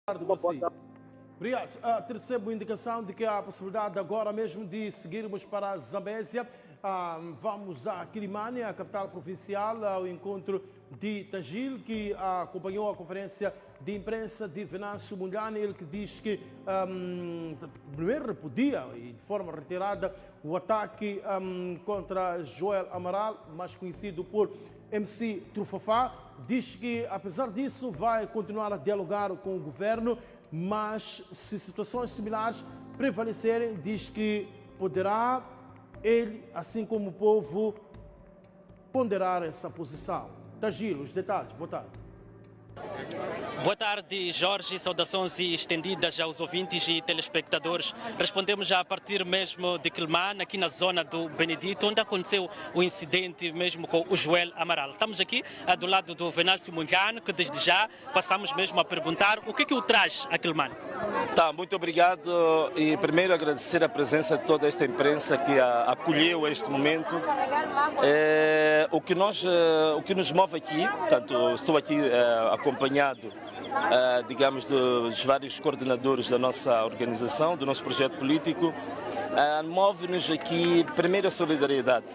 Tarde para si. Obrigado. Recebo indicação de que há a possibilidade agora mesmo de seguirmos para a Zambésia. Vamos a Quilimane, a capital provincial, ao encontro de Tagil, que acompanhou a conferência de imprensa de Venâncio Mondlane. Ele que diz que primeiro repudia e de forma reiterada o ataque contra Joel Amaral, mais conhecido por MC Trufafá. Diz que, apesar disso, vai continuar a dialogar com o governo, mas se situações similares prevalecerem, diz que poderá ele, assim como o povo, ponderar essa posição. Tagil, os detalhes. Boa tarde. Boa tarde, Jorge. Saudações estendidas aos ouvintes e telespectadores. Respondemos já a partir mesmo de Quilimane, aqui na zona do Benedito, onde aconteceu o incidente mesmo com o Joel Amaral. Estamos aqui do lado do Venâncio Mondlane, que desde já passamos mesmo a perguntar o que o traz a Quilimane. Muito obrigado e primeiro agradecer a presença de toda esta imprensa que acolheu este momento. O que nos move aqui, portanto, estou aqui acompanhado, digamos, dos vários coordenadores da nossa organização, do nosso projeto político. Move-nos aqui, primeiro, a solidariedade,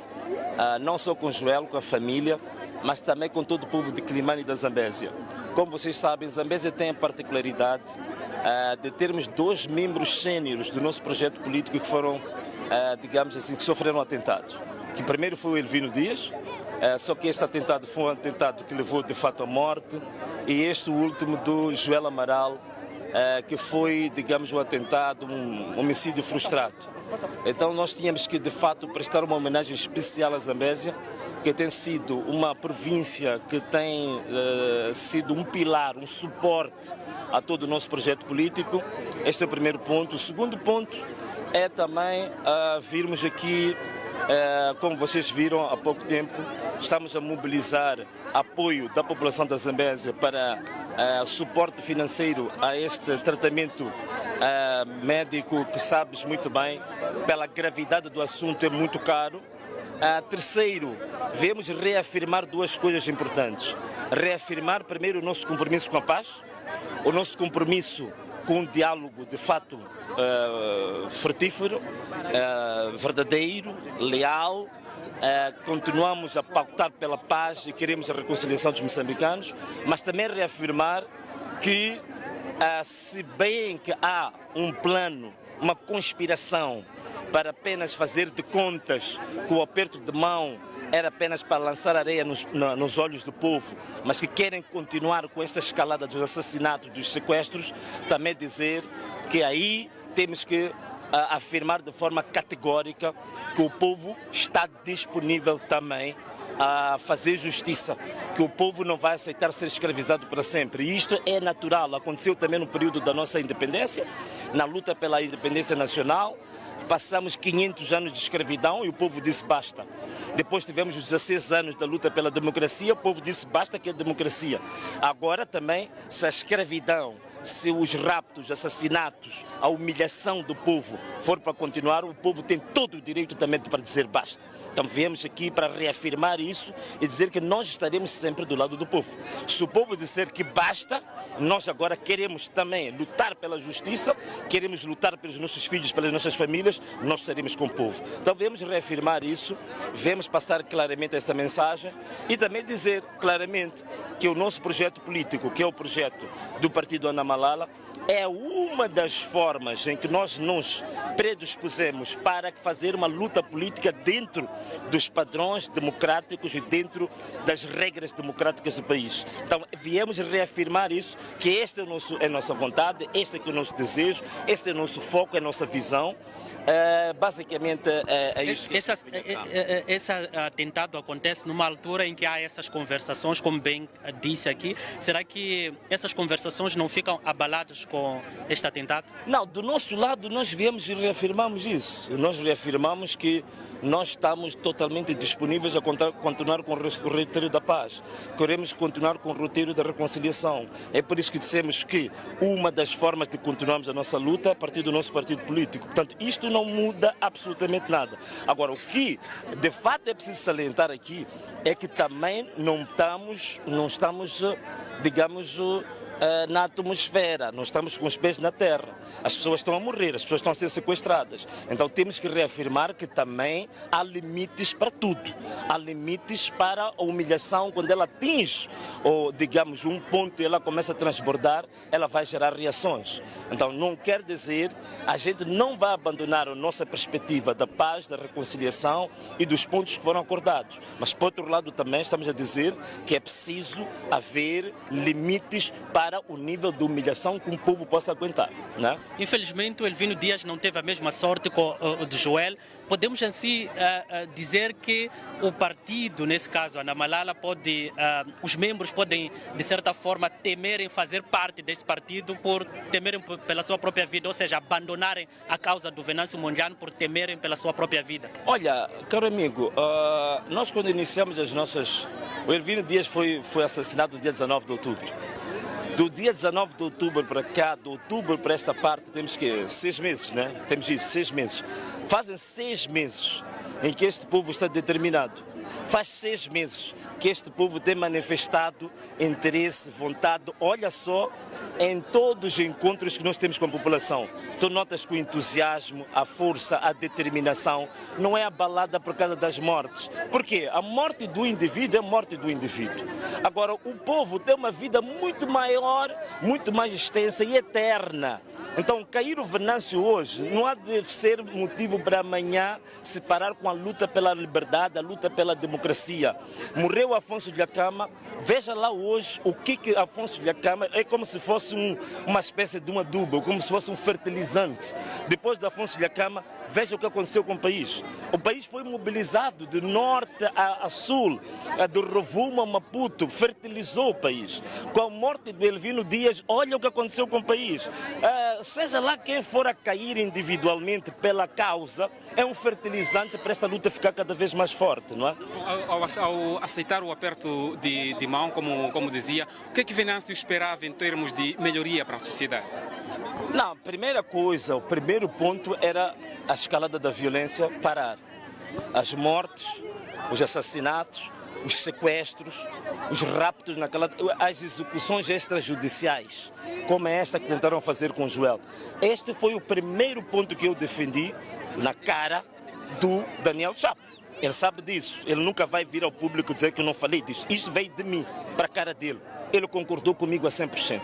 não só com o Joel, com a família, mas também com todo o povo de Quilimane e da Zambésia. Como vocês sabem, Zambésia tem a particularidade de termos dois membros séniores do nosso projeto político que foram, digamos assim, que sofreram atentados. Que primeiro foi o Elvino Dias, só que este atentado foi um atentado que levou de fato à morte, e este o último do Joel Amaral, que foi, digamos, um atentado, um homicídio frustrado. Então nós tínhamos que de fato prestar uma homenagem especial à Zambésia, que tem sido uma província que tem sido um pilar, um suporte a todo o nosso projeto político. Este é o primeiro ponto. O segundo ponto é também virmos aqui, como vocês viram há pouco tempo, estamos a mobilizar apoio da população da Zambésia para suporte financeiro a este tratamento médico que sabes muito bem, pela gravidade do assunto é muito caro. Terceiro, viemos reafirmar duas coisas importantes. Reafirmar primeiro o nosso compromisso com a paz, o nosso compromisso com um diálogo de fato frutífero, verdadeiro, leal. Continuamos a pautar pela paz e queremos a reconciliação dos moçambicanos, mas também reafirmar que, se bem que há um plano, uma conspiração para apenas fazer de contas que o aperto de mão era apenas para lançar areia nos olhos do povo, mas que querem continuar com esta escalada dos assassinatos, dos sequestros, também dizer que aí temos que afirmar de forma categórica que o povo está disponível também a fazer justiça, que o povo não vai aceitar ser escravizado para sempre. E isto é natural, aconteceu também no período da nossa independência, na luta pela independência nacional. Passamos 500 anos de escravidão e o povo disse basta. Depois tivemos os 16 anos da luta pela democracia, o povo disse basta, que é democracia. Agora também, se a escravidão, se os raptos, assassinatos, a humilhação do povo for para continuar, o povo tem todo o direito também para dizer basta. Então viemos aqui para reafirmar isso e dizer que nós estaremos sempre do lado do povo. Se o povo disser que basta, nós agora queremos também lutar pela justiça, queremos lutar pelos nossos filhos, pelas nossas famílias, nós estaremos com o povo. Então viemos reafirmar isso, viemos passar claramente esta mensagem e também dizer claramente que o nosso projeto político, que é o projeto do Partido Ana Malala, é uma das formas em que nós nos predispusemos para fazer uma luta política dentro dos padrões democráticos e dentro das regras democráticas do país. Então, viemos reafirmar isso, que esta é a nossa vontade, este é o nosso desejo, este é o nosso foco, é a nossa visão. Basicamente é isso. Esse atentado acontece numa altura em que há essas conversações, como bem disse aqui. Será que essas conversações não ficam abaladas com este atentado? Não, do nosso lado nós viemos e reafirmamos isso. Nós reafirmamos que nós estamos totalmente disponíveis a continuar com o roteiro da paz. Queremos continuar com o roteiro da reconciliação. É por isso que dissemos que uma das formas de continuarmos a nossa luta é a partir do nosso partido político. Portanto, isto não muda absolutamente nada. Agora, o que de fato é preciso salientar aqui é que também não estamos, digamos, na atmosfera, não estamos com os pés na terra. As pessoas estão a morrer, as pessoas estão a ser sequestradas. Então temos que reafirmar que também há limites para tudo. Há limites para a humilhação. Quando ela atinge, ou digamos, um ponto e ela começa a transbordar, ela vai gerar reações. Então não quer dizer, a gente não vai abandonar a nossa perspectiva da paz, da reconciliação e dos pontos que foram acordados. Mas por outro lado também estamos a dizer que é preciso haver limites para o nível de humilhação que um povo possa aguentar, né? Infelizmente, o Elvino Dias não teve a mesma sorte com o de Joel. Podemos assim dizer que o partido, nesse caso, Ana Malala, os membros podem, de certa forma, temerem fazer parte desse partido por temerem pela sua própria vida, ou seja, abandonarem a causa do Venâncio Mondlane por temerem pela sua própria vida. Olha, caro amigo, nós quando iniciamos as nossas... O Elvino Dias foi assassinado no dia 19 de outubro. Do dia 19 de outubro para cá, de outubro para esta parte, temos que 6 meses, né? Temos isso, 6 meses. Fazem 6 meses em que este povo está determinado. Faz 6 meses que este povo tem manifestado interesse, vontade. Olha só, em todos os encontros que nós temos com a população, tu notas que o entusiasmo, a força, a determinação não é abalada por causa das mortes. Por quê? A morte do indivíduo é a morte do indivíduo. Agora, o povo tem uma vida muito maior, muito mais extensa e eterna. Então, cair o Venâncio hoje não há de ser motivo para amanhã se parar com a luta pela liberdade, a luta pela democracia. Morreu Afonso Dhlakama, veja lá hoje o que Afonso Dhlakama é, como se fosse uma espécie de um adubo, como se fosse um fertilizante. Depois de Afonso Dhlakama, veja o que aconteceu com o país. O país foi mobilizado de norte a sul, do Rovuma a Maputo, fertilizou o país. Com a morte de Elvino Dias, olha o que aconteceu com o país. Seja lá quem for a cair individualmente pela causa, é um fertilizante para esta luta ficar cada vez mais forte, não é? Ao aceitar o aperto de mão, como dizia, o que Venâncio esperava em termos de melhoria para a sociedade? Não, a primeira coisa, o primeiro ponto era a escalada da violência parar. As mortes, os assassinatos, os sequestros, os raptos, as execuções extrajudiciais, como é esta que tentaram fazer com o Joel. Este foi o primeiro ponto que eu defendi na cara do Daniel Chapo. Ele sabe disso, ele nunca vai vir ao público dizer que eu não falei disso. Isto veio de mim para a cara dele. Ele concordou comigo a 100%.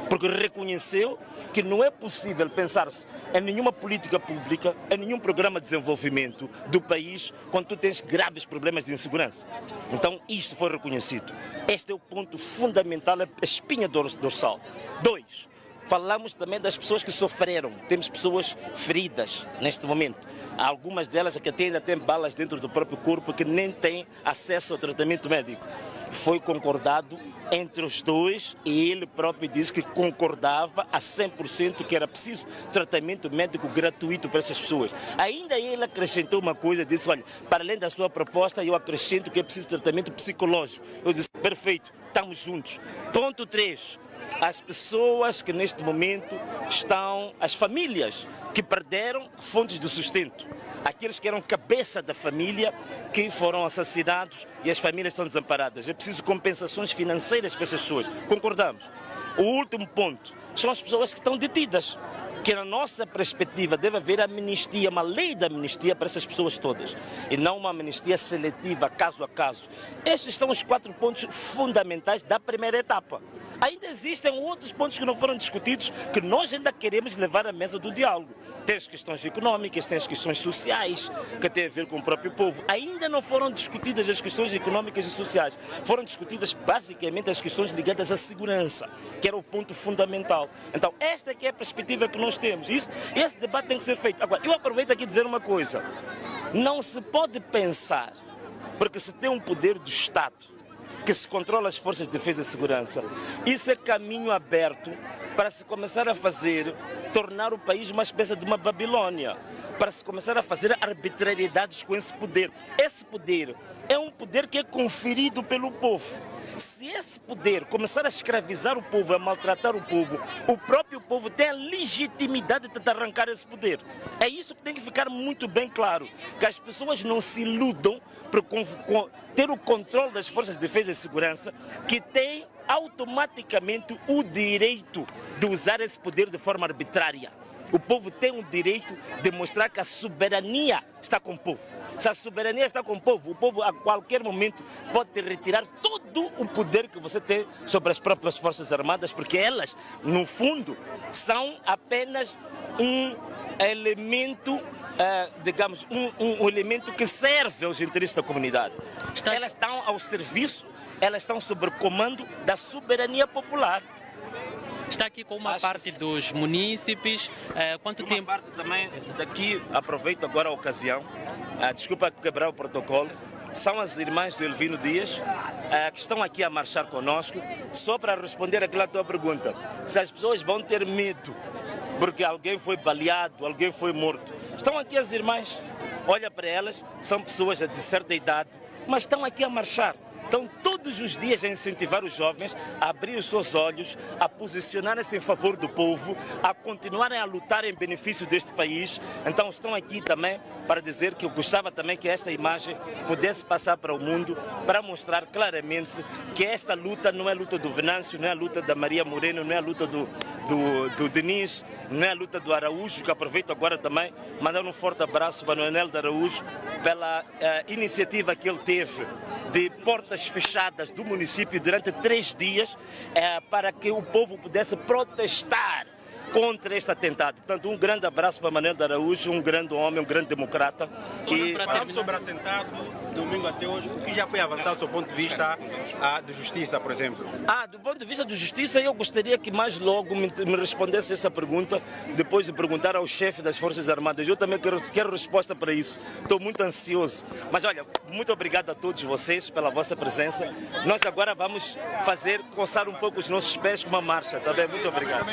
Porque reconheceu que não é possível pensar-se em nenhuma política pública, em nenhum programa de desenvolvimento do país, quando tu tens graves problemas de insegurança. Então, isto foi reconhecido. Este é o ponto fundamental, a espinha dorsal. 2. Falamos também das pessoas que sofreram. Temos pessoas feridas neste momento. Algumas delas que ainda têm balas dentro do próprio corpo que nem têm acesso ao tratamento médico. Foi concordado entre os dois e ele próprio disse que concordava a 100% que era preciso tratamento médico gratuito para essas pessoas. Ainda ele acrescentou uma coisa, disse, olha, para além da sua proposta, eu acrescento que é preciso tratamento psicológico. Eu disse, perfeito, estamos juntos. Ponto 3. As pessoas que neste momento estão, as famílias que perderam fontes de sustento. Aqueles que eram cabeça da família que foram assassinados e as famílias estão desamparadas. É preciso compensações financeiras para essas pessoas. Concordamos. O último ponto são as pessoas que estão detidas. Que na nossa perspectiva deve haver amnistia, uma lei de amnistia para essas pessoas todas. E não uma amnistia seletiva, caso a caso. Estes são os 4 pontos fundamentais da primeira etapa. Ainda existem outros pontos que não foram discutidos, que nós ainda queremos levar à mesa do diálogo. Tem as questões econômicas, tem as questões sociais, que têm a ver com o próprio povo. Ainda não foram discutidas as questões econômicas e sociais. Foram discutidas basicamente as questões ligadas à segurança, que era o ponto fundamental. Então, esta aqui é a perspectiva que nós temos. Esse debate tem que ser feito. Agora, eu aproveito aqui dizer uma coisa. Não se pode pensar, porque se tem um poder do Estado, que se controla as forças de defesa e segurança, isso é caminho aberto para se começar a tornar o país uma espécie de uma Babilônia, para se começar a fazer arbitrariedades com esse poder. Esse poder é um poder que é conferido pelo povo. Se esse poder começar a escravizar o povo, a maltratar o povo, o próprio povo tem a legitimidade de arrancar esse poder. É isso que tem que ficar muito bem claro, que as pessoas não se iludam por ter o controle das forças de defesa e segurança, que tem automaticamente o direito de usar esse poder de forma arbitrária. O povo tem o direito de mostrar que a soberania está com o povo. Se a soberania está com o povo a qualquer momento pode te retirar todo o poder que você tem sobre as próprias Forças Armadas, porque elas, no fundo, são apenas um elemento, digamos, um elemento que serve aos interesses da comunidade. Elas estão ao serviço, elas estão sob o comando da soberania popular. Está aqui com uma parte dos munícipes. Quanto tempo? Uma parte também daqui, aproveito agora a ocasião, desculpa quebrar o protocolo, são as irmãs do Elvino Dias que estão aqui a marchar conosco, só para responder àquela tua pergunta. Se as pessoas vão ter medo porque alguém foi baleado, alguém foi morto. Estão aqui as irmãs, olha para elas, são pessoas de certa idade, mas estão aqui a marchar. Estão todos os dias a incentivar os jovens a abrir os seus olhos, a posicionarem-se em favor do povo, a continuarem a lutar em benefício deste país. Então estão aqui também para dizer que eu gostava também que esta imagem pudesse passar para o mundo, para mostrar claramente que esta luta não é luta do Venâncio, não é a luta da Maria Moreno, não é a luta do Denis, não é a luta do Araújo, que aproveito agora também, mandar um forte abraço para o Anel de Araújo pela iniciativa que ele teve de portas fechadas do município durante 3 dias para que o povo pudesse protestar contra este atentado. Portanto, um grande abraço para Manuel de Araújo, um grande homem, um grande democrata. E falando sobre o atentado, domingo até hoje, o que já foi avançado do seu ponto de vista de justiça, por exemplo? Do ponto de vista de justiça, eu gostaria que mais logo me respondesse essa pergunta, depois de perguntar ao chefe das Forças Armadas. Eu também quero resposta para isso. Estou muito ansioso. Mas olha, muito obrigado a todos vocês pela vossa presença. Nós agora vamos coçar um pouco os nossos pés com uma marcha, tá bem? Muito obrigado.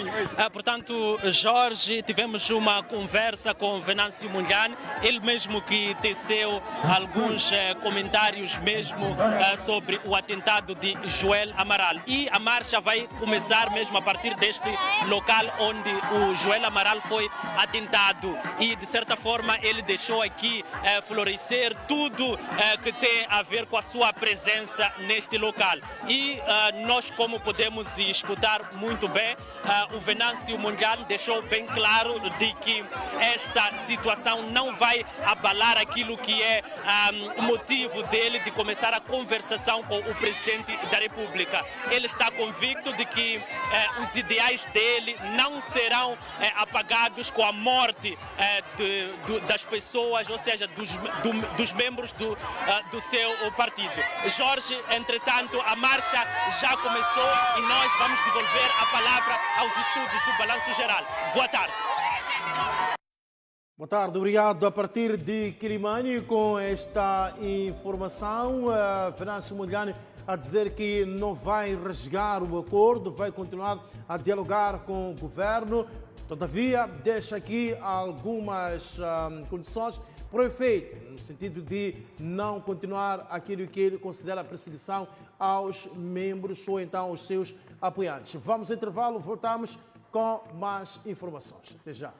Portanto, Jorge, tivemos uma conversa com Venâncio Mondlane, ele mesmo que teceu alguns comentários mesmo sobre o atentado de Joel Amaral. E a marcha vai começar mesmo a partir deste local onde o Joel Amaral foi atentado. E, de certa forma, ele deixou aqui florescer tudo que tem a ver com a sua presença neste local. E nós, como podemos escutar muito bem, o Venâncio Mondlane deixou bem claro de que esta situação não vai abalar aquilo que é o motivo dele de começar a conversação com o presidente da República. Ele está convicto de que os ideais dele não serão apagados com a morte das pessoas, ou seja, dos membros do seu partido. Jorge, entretanto, a marcha já começou e nós vamos devolver a palavra aos estúdios do Balanço Geral. Boa tarde. Boa tarde, obrigado. A partir de Quilimane, com esta informação, Venâncio Mondlane a dizer que não vai rasgar o acordo, vai continuar a dialogar com o governo. Todavia, deixa aqui algumas condições para o efeito, no sentido de não continuar aquilo que ele considera a perseguição aos membros ou então aos seus apoiantes. Vamos ao intervalo, voltamos com mais informações. Até já.